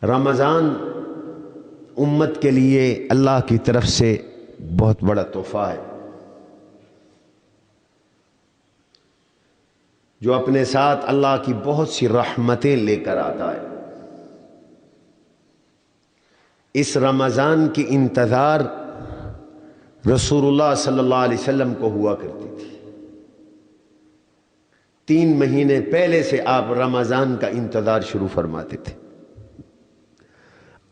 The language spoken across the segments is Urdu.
رمضان امت کے لیے اللہ کی طرف سے بہت بڑا تحفہ ہے، جو اپنے ساتھ اللہ کی بہت سی رحمتیں لے کر آتا ہے۔ اس رمضان کی انتظار رسول اللہ صلی اللہ علیہ وسلم کو ہوا کرتی تھی۔ 3 مہینے پہلے سے آپ رمضان کا انتظار شروع فرماتے تھے۔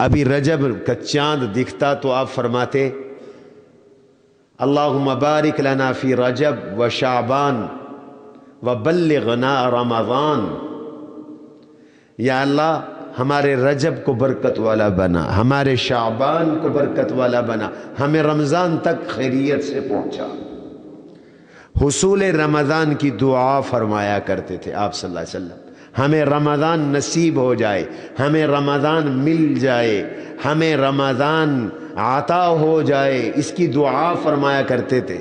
ابھی رجب کا چاند دکھتا تو آپ فرماتے اللہم بارک لنا فی رجب و شعبان وبلغنا رمضان، یا اللہ ہمارے رجب کو برکت والا بنا، ہمارے شعبان کو برکت والا بنا، ہمیں رمضان تک خیریت سے پہنچا۔ حصول رمضان کی دعا فرمایا کرتے تھے آپ صلی اللہ علیہ وسلم، ہمیں رمضان نصیب ہو جائے، ہمیں رمضان مل جائے، ہمیں رمضان عطا ہو جائے، اس کی دعا فرمایا کرتے تھے۔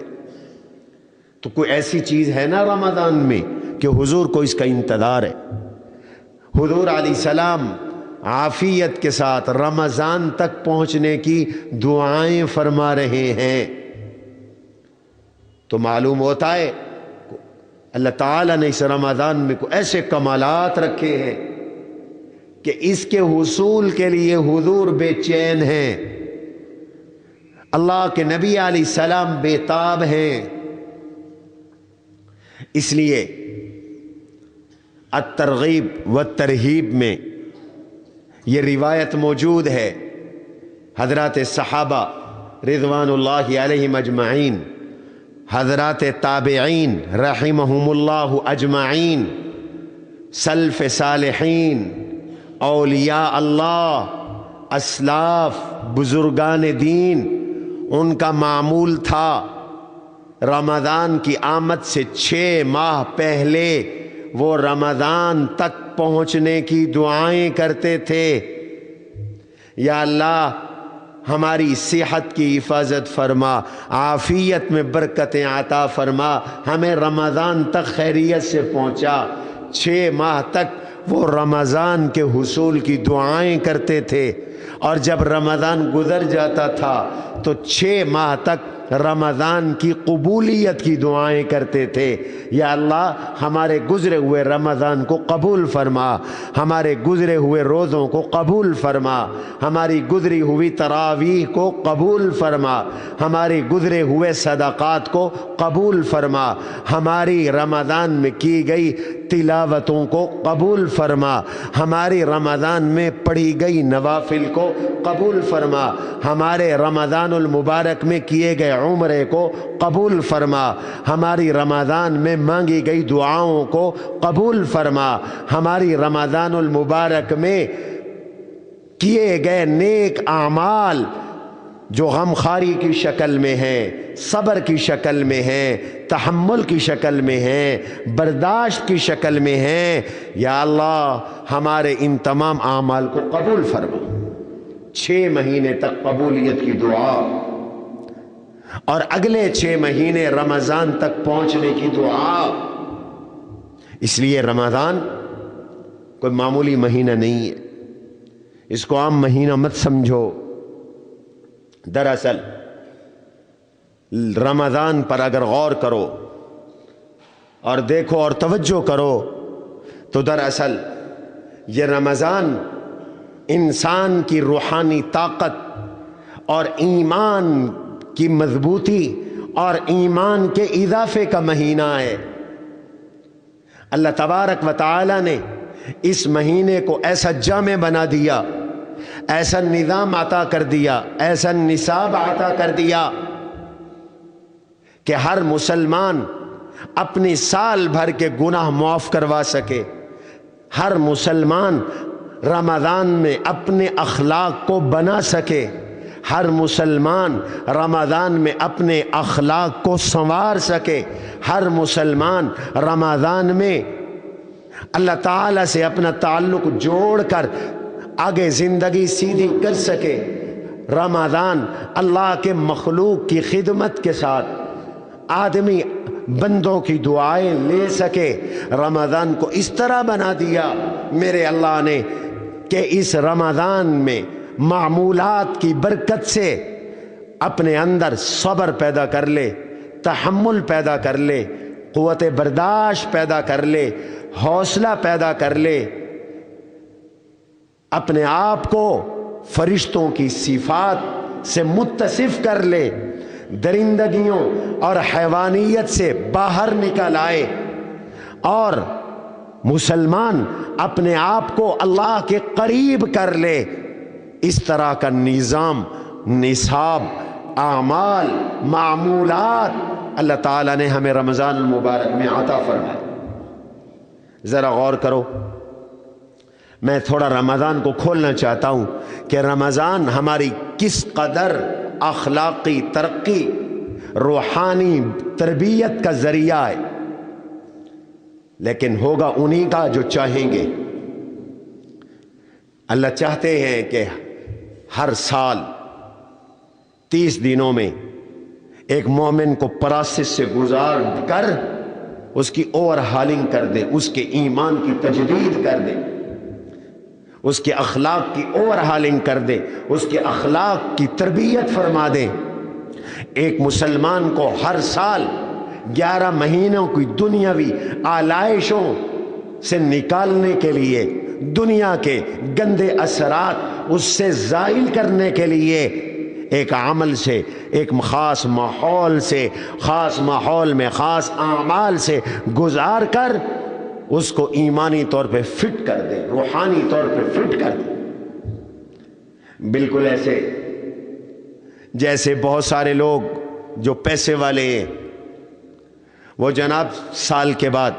تو کوئی ایسی چیز ہے نا رمضان میں کہ حضور کو اس کا انتظار ہے۔ حضور علیہ السلام عافیت کے ساتھ رمضان تک پہنچنے کی دعائیں فرما رہے ہیں، تو معلوم ہوتا ہے اللہ تعالیٰ نے اس رمضان میں کوئی ایسے کمالات رکھے ہیں کہ اس کے حصول کے لیے حضور بے چین ہیں، اللہ کے نبی علیہ السلام بے تاب ہیں۔ اس لیے الترغیب والترہیب میں یہ روایت موجود ہے، حضرات صحابہ رضوان اللہ علیہم اجمعین، حضرات تابعین رحمہم اللہ اجمعین، سلف صالحین، اولیاء اللہ، اسلاف، بزرگان دین، ان کا معمول تھا رمضان کی آمد سے 6 ماہ پہلے وہ رمضان تک پہنچنے کی دعائیں کرتے تھے۔ یا اللہ ہماری صحت کی حفاظت فرما، عافیت میں برکتیں عطا فرما، ہمیں رمضان تک خیریت سے پہنچا۔ 6 ماہ تک وہ رمضان کے حصول کی دعائیں کرتے تھے، اور جب رمضان گزر جاتا تھا تو 6 ماہ تک رمضان کی قبولیت کی دعائیں کرتے تھے۔ یا اللہ ہمارے گزرے ہوئے رمضان کو قبول فرما، ہمارے گزرے ہوئے روزوں کو قبول فرما، ہماری گزری ہوئی تراویح کو قبول فرما، ہمارے گزرے ہوئے صدقات کو قبول فرما، ہماری رمضان میں کی گئی تلاوتوں کو قبول فرما، ہماری رمضان میں پڑھی گئی نوافل کو قبول فرما، ہمارے رمضان المبارک میں کیے گئے عمرے کو قبول فرما، ہماری رمضان میں مانگی گئی دعاؤں کو قبول فرما، ہماری رمضان المبارک میں کیے گئے نیک اعمال جو غمخواری کی شکل میں ہیں، صبر کی شکل میں ہیں، تحمل کی شکل میں ہیں، برداشت کی شکل میں ہیں، یا اللہ ہمارے ان تمام اعمال کو قبول فرما۔ 6 مہینے تک قبولیت کی دعا، اور اگلے 6 مہینے رمضان تک پہنچنے کی دعا۔ اس لیے رمضان کوئی معمولی مہینہ نہیں ہے، اس کو عام مہینہ مت سمجھو۔ دراصل رمضان پر اگر غور کرو اور دیکھو اور توجہ کرو تو دراصل یہ رمضان انسان کی روحانی طاقت اور ایمان کی مضبوطی اور ایمان کے اضافے کا مہینہ ہے۔ اللہ تبارک و تعالی نے اس مہینے کو ایسا جامع بنا دیا، ایسا نظام عطا کر دیا، ایسا نصاب عطا کر دیا کہ ہر مسلمان اپنی سال بھر کے گناہ معاف کروا سکے، ہر مسلمان رمضان میں اپنے اخلاق کو بنا سکے، ہر مسلمان رمضان میں اپنے اخلاق کو سنوار سکے، ہر مسلمان رمضان میں اللہ تعالیٰ سے اپنا تعلق جوڑ کر آگے زندگی سیدھی کر سکے۔ رمضان اللہ کے مخلوق کی خدمت کے ساتھ آدمی بندوں کی دعائیں لے سکے۔ رمضان کو اس طرح بنا دیا میرے اللہ نے کہ اس رمضان میں معمولات کی برکت سے اپنے اندر صبر پیدا کر لے، تحمل پیدا کر لے، قوت برداشت پیدا کر لے، حوصلہ پیدا کر لے، اپنے آپ کو فرشتوں کی صفات سے متصف کر لے، درندگیوں اور حیوانیت سے باہر نکل آئے، اور مسلمان اپنے آپ کو اللہ کے قریب کر لے۔ اس طرح کا نظام، نصاب، اعمال، معمولات اللہ تعالیٰ نے ہمیں رمضان المبارک میں عطا فرمائے۔ ذرا غور کرو، میں تھوڑا رمضان کو کھولنا چاہتا ہوں کہ رمضان ہماری کس قدر اخلاقی ترقی، روحانی تربیت کا ذریعہ ہے، لیکن ہوگا انہی کا جو چاہیں گے۔ اللہ چاہتے ہیں کہ ہر سال 30 دنوں میں ایک مومن کو پراسس سے گزار کر اس کی اوور ہالنگ کر دے، اس کے ایمان کی تجدید کر دے، اس کے اخلاق کی اوور ہالنگ کر دے، اس کے اخلاق کی تربیت فرما دے۔ ایک مسلمان کو ہر سال 11 مہینوں کی دنیاوی آلائشوں سے نکالنے کے لیے، دنیا کے گندے اثرات اس سے زائل کرنے کے لیے، ایک عمل سے، ایک خاص ماحول سے، خاص ماحول میں خاص اعمال سے گزار کر اس کو ایمانی طور پہ فٹ کر دے، روحانی طور پہ فٹ کر دے۔ بالکل ایسے جیسے بہت سارے لوگ جو پیسے والے ہیں، وہ جناب سال کے بعد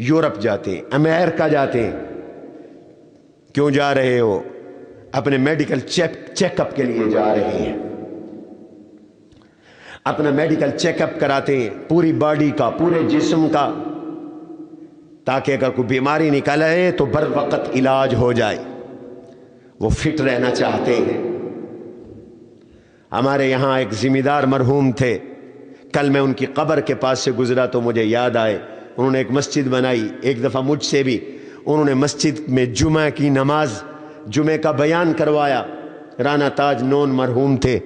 یورپ جاتے ہیں، امریکہ جاتے ہیں۔ کیوں جا رہے ہو؟ اپنے میڈیکل چیک اپ کے لیے جا رہے ہیں، اپنا میڈیکل چیک اپ کراتے ہیں، پوری باڈی کا، پورے جسم کا، تاکہ اگر کوئی بیماری نکل آئے تو بر وقت علاج ہو جائے۔ وہ فٹ رہنا چاہتے ہیں۔ ہمارے یہاں ایک ذمہ دار مرحوم تھے، کل میں ان کی قبر کے پاس سے گزرا تو مجھے یاد آئے، انہوں نے ایک مسجد بنائی۔ ایک دفعہ مجھ سے بھی انہوں نے مسجد میں جمعہ کی نماز، جمعہ کا بیان کروایا۔ رانا تاج نون مرحوم تھے،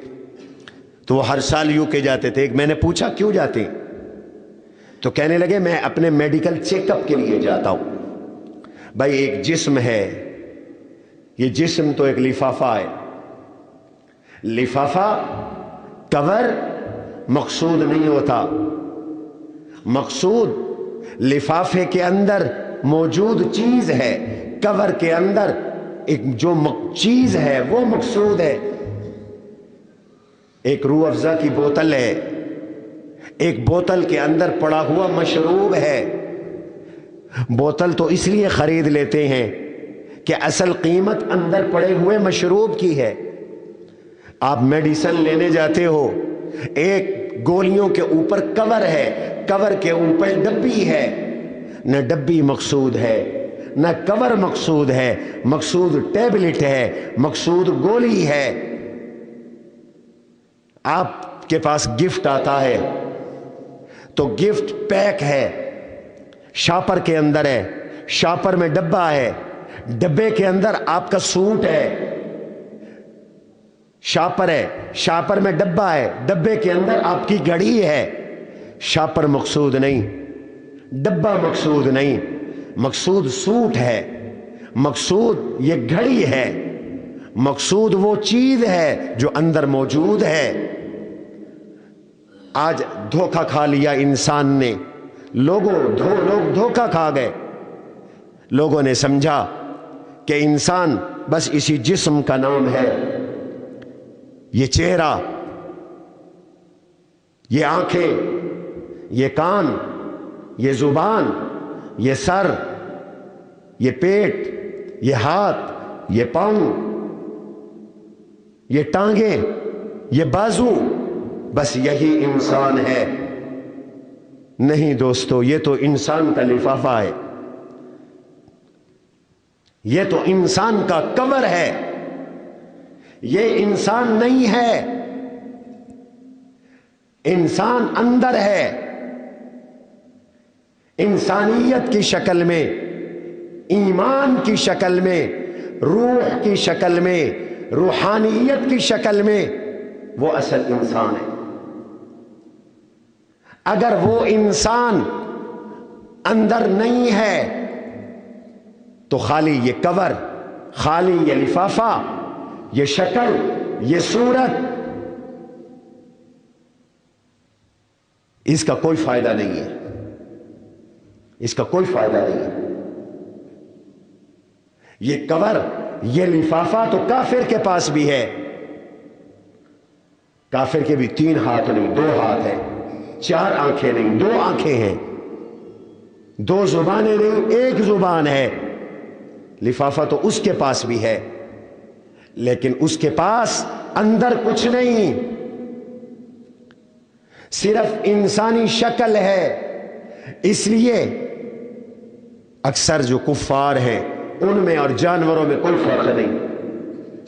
تو وہ ہر سال یو کے جاتے تھے۔ میں نے پوچھا کیوں جاتے ہیں؟ تو کہنے لگے میں اپنے میڈیکل چیک اپ کے لیے جاتا ہوں۔ بھائی ایک جسم ہے، یہ جسم تو ایک لفافہ ہے، لفافہ کور مقصود نہیں ہوتا، مقصود لفافے کے اندر موجود چیز ہے، کور کے اندر ایک جو چیز ہے وہ مقصود ہے۔ ایک روح افزا کی بوتل ہے، ایک بوتل کے اندر پڑا ہوا مشروب ہے۔ بوتل تو اس لیے خرید لیتے ہیں کہ اصل قیمت اندر پڑے ہوئے مشروب کی ہے۔ آپ میڈیسن لینے جاتے ہو، ایک گولیوں کے اوپر کور ہے، کور کے اوپر ڈبی ہے، نہ ڈبی مقصود ہے، نہ کور مقصود ہے، مقصود ٹیبلٹ ہے، مقصود گولی ہے۔ آپ کے پاس گفٹ آتا ہے تو گفٹ پیک ہے، شاپر کے اندر ہے، شاپر میں ڈبہ ہے، ڈبے کے اندر آپ کا سوٹ ہے۔ شاپر ہے، شاپر میں ڈبہ ہے، ڈبے کے اندر آپ کی گھڑی ہے۔ شاپر مقصود نہیں، ڈبہ مقصود نہیں، مقصود سوٹ ہے، مقصود یہ گھڑی ہے، مقصود وہ چیز ہے جو اندر موجود ہے۔ آج دھوکہ کھا لیا انسان نے، لوگ دھوکہ کھا گئے۔ لوگوں نے سمجھا کہ انسان بس اسی جسم کا نام ہے، یہ چہرہ، یہ آنکھیں، یہ کان، یہ زبان، یہ سر، یہ پیٹ، یہ ہاتھ، یہ پاؤں، یہ ٹانگیں، یہ بازو، بس یہی انسان ہے۔ نہیں دوستو، یہ تو انسان کا لفافہ ہے، یہ تو انسان کا کور ہے، یہ انسان نہیں ہے۔ انسان اندر ہے، انسانیت کی شکل میں، ایمان کی شکل میں، روح کی شکل میں، روحانیت کی شکل میں، وہ اصل انسان ہے۔ اگر وہ انسان اندر نہیں ہے تو خالی یہ کور، خالی یہ لفافہ، یہ شکل، یہ صورت، اس کا کوئی فائدہ نہیں ہے، اس کا کوئی فائدہ نہیں ہے۔ یہ کور، یہ لفافہ تو کافر کے پاس بھی ہے۔ کافر کے بھی 3 ہاتھ نہیں، 2 ہاتھ ہیں، 4 آنکھیں نہیں، 2 آنکھیں ہیں، 2 زبانیں نہیں، 1 زبان ہے۔ لفافہ تو اس کے پاس بھی ہے، لیکن اس کے پاس اندر کچھ نہیں، صرف انسانی شکل ہے۔ اس لیے اکثر جو کفار ہیں ان میں اور جانوروں میں کوئی فرق نہیں،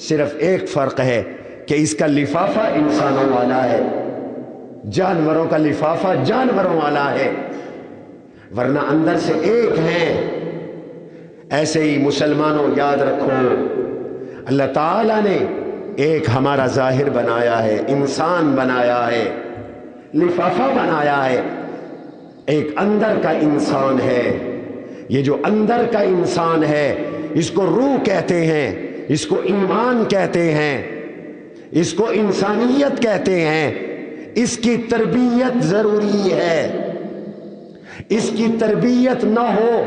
صرف ایک فرق ہے کہ اس کا لفافہ انسانوں والا ہے، جانوروں کا لفافہ جانوروں والا ہے، ورنہ اندر سے ایک ہیں۔ ایسے ہی مسلمانوں یاد رکھو، اللہ تعالیٰ نے ایک ہمارا ظاہر بنایا ہے، انسان بنایا ہے، لفافہ بنایا ہے، ایک اندر کا انسان ہے۔ یہ جو اندر کا انسان ہے اس کو روح کہتے ہیں، اس کو ایمان کہتے ہیں، اس کو انسانیت کہتے ہیں۔ اس کی تربیت ضروری ہے، اس کی تربیت نہ ہو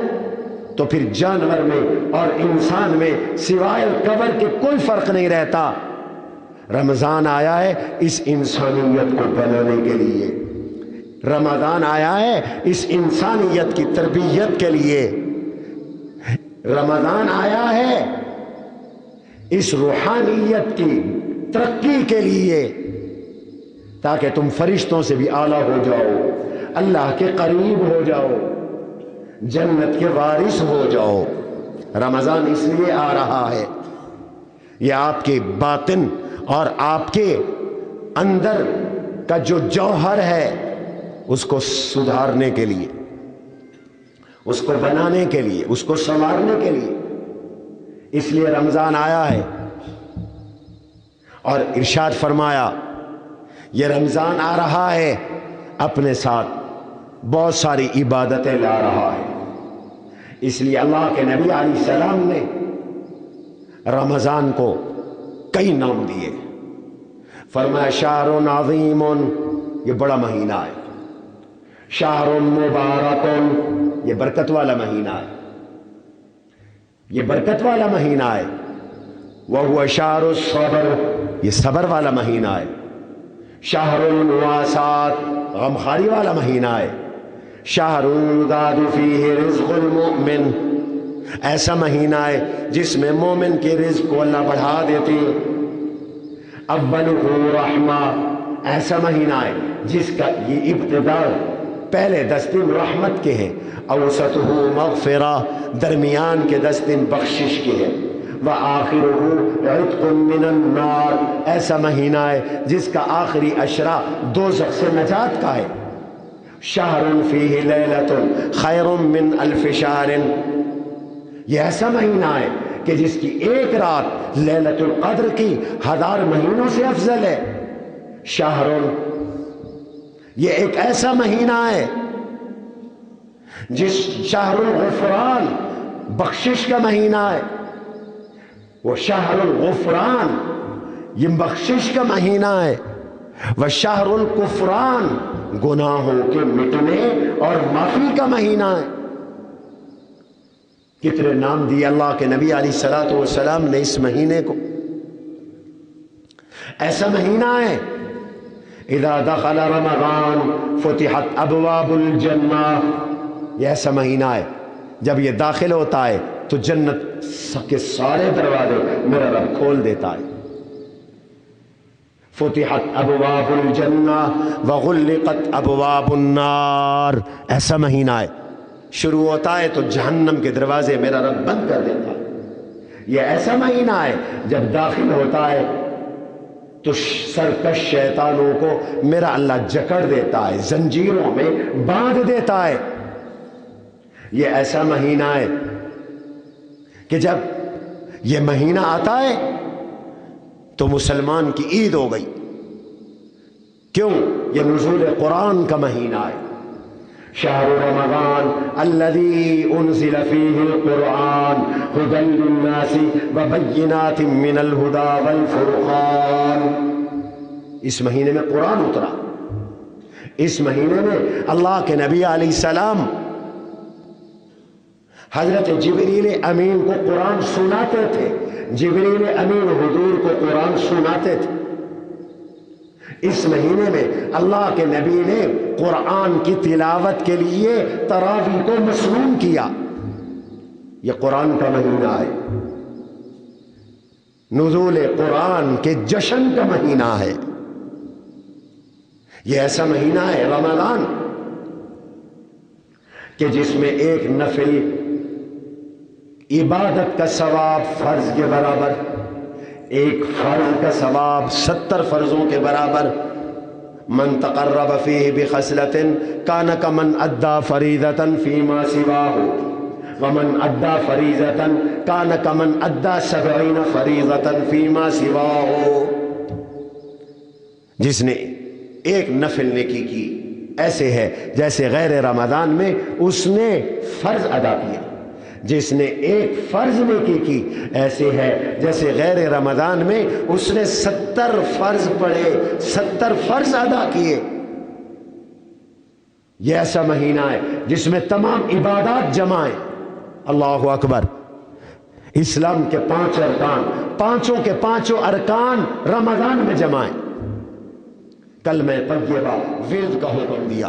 تو پھر جانور میں اور انسان میں سوائے قبر کے کوئی فرق نہیں رہتا۔ رمضان آیا ہے اس انسانیت کو بنانے کے لیے، رمضان آیا ہے اس انسانیت کی تربیت کے لیے، رمضان آیا ہے اس روحانیت کی ترقی کے لیے، تاکہ تم فرشتوں سے بھی اعلیٰ ہو جاؤ، اللہ کے قریب ہو جاؤ، جنت کے وارث ہو جاؤ۔ رمضان اس لیے آ رہا ہے، یہ آپ کے باطن اور آپ کے اندر کا جو جوہر ہے اس کو سدھارنے کے لیے، اس کو بنانے کے لیے، اس کو سنوارنے کے لیے، اس لیے رمضان آیا ہے۔ اور ارشاد فرمایا یہ رمضان آ رہا ہے اپنے ساتھ بہت ساری عبادتیں لا رہا ہے، اس لیے اللہ کے نبی علیہ السلام نے رمضان کو کئی نام دیے۔ فرمایا شہر عظیم، یہ بڑا مہینہ ہے، شہر مبارک، یہ برکت والا مہینہ ہے، یہ برکت والا مہینہ ہے، وہو شہر الصبر، یہ صبر والا مہینہ ہے، شہر المواسات، غمخواری والا مہینہ ہے، شہر یزاد فیہ رزق المؤمن، ایسا مہینہ ہے جس میں مومن کے رزق کو اللہ بڑھا دیتی ہے، اولہ رحمہ، ایسا مہینہ ہے جس کا یہ ابتدا پہلے 10 دن رحمت کے ہیں، اوسطہ مغفرہ، درمیان کے 10 دن بخشش کے ہیں، وآخرہ عتق من النار، ایسا مہینہ ہے جس کا آخری عشرہ دوزخ سے نجات کا ہے، شہر فیہ لیلۃ خیر من الف شہر، یہ ایسا مہینہ ہے کہ جس کی ایک رات لیلۃ القدر کی 1000 مہینوں سے افضل ہے، شہر، یہ ایک ایسا مہینہ ہے جس شہر الغفران، بخشش کا مہینہ ہے، وہ شہر الغفران، یہ بخشش کا مہینہ ہے، وہ شہر الکفران، گناہوں کے مٹنے اور معافی کا مہینہ ہے۔ کتنے نام دیے اللہ کے نبی علیہ الصلوۃ والسلام نے اس مہینے کو، ایسا مہینہ ہے اذا دخل رمضان فتحت ابواب الجنہ، یہ ایسا مہینہ ہے جب یہ داخل ہوتا ہے تو جنت کے سارے دروازے میرا رب کھول دیتا ہے، فتحت ابواب الجنہ وغلقت ابواب النار، ایسا مہینہ ہے شروع ہوتا ہے تو جہنم کے دروازے میرا رب بند کر دیتا ہے، یہ ایسا مہینہ ہے جب داخل ہوتا ہے تو سرکش شیطانوں کو میرا اللہ جکڑ دیتا ہے، زنجیروں میں باندھ دیتا ہے، یہ ایسا مہینہ ہے کہ جب یہ مہینہ آتا ہے تو مسلمان کی عید ہو گئی. کیوں؟ یہ نزول قرآن کا مہینہ ہے. شہر رمضان الذی انزل فیہ القرآن ھدی للناس وبینات من الھدی والفرقان. اس مہینے میں قرآن اترا. اس مہینے میں اللہ کے نبی علیہ السلام حضرت جبریل امین کو قرآن سناتے تھے. جبریل امین حضور کو قرآن سناتے تھے. اس مہینے میں اللہ کے نبی نے قرآن کی تلاوت کے لیے تراویح کو مسنون کیا. یہ قرآن کا مہینہ ہے. نزول قرآن کے جشن کا مہینہ ہے. یہ ایسا مہینہ ہے رمضان کہ جس میں ایک نفل عبادت کا ثواب فرض کے برابر، ایک فرض کا ثواب 70 فرضوں کے برابر. من تقرب فیہ بخصلۃ کان کمن ادی فریضۃ فیما سواہ ومن ادی فریضۃ کان کمن ادی 70 فریضۃ فیما سواہ. جس نے ایک نفل نیکی کی ایسے ہے جیسے غیر رمضان میں اس نے فرض ادا کیا. جس نے ایک فرض نیکی کی ایسے ہے جیسے غیر رمضان میں اس نے 70 فرض پڑھے، 70 فرض ادا کیے. یہ ایسا مہینہ ہے جس میں تمام عبادات جمع ہیں. اللہ اکبر. اسلام کے 5 ارکان، پانچوں کے پانچوں ارکان رمضان میں جمع ہیں. کلمہ طیبہ ورد کا حکم دیا،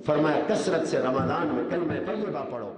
فرمایا کثرت سے رمضان میں کلمہ طیبہ پڑھو.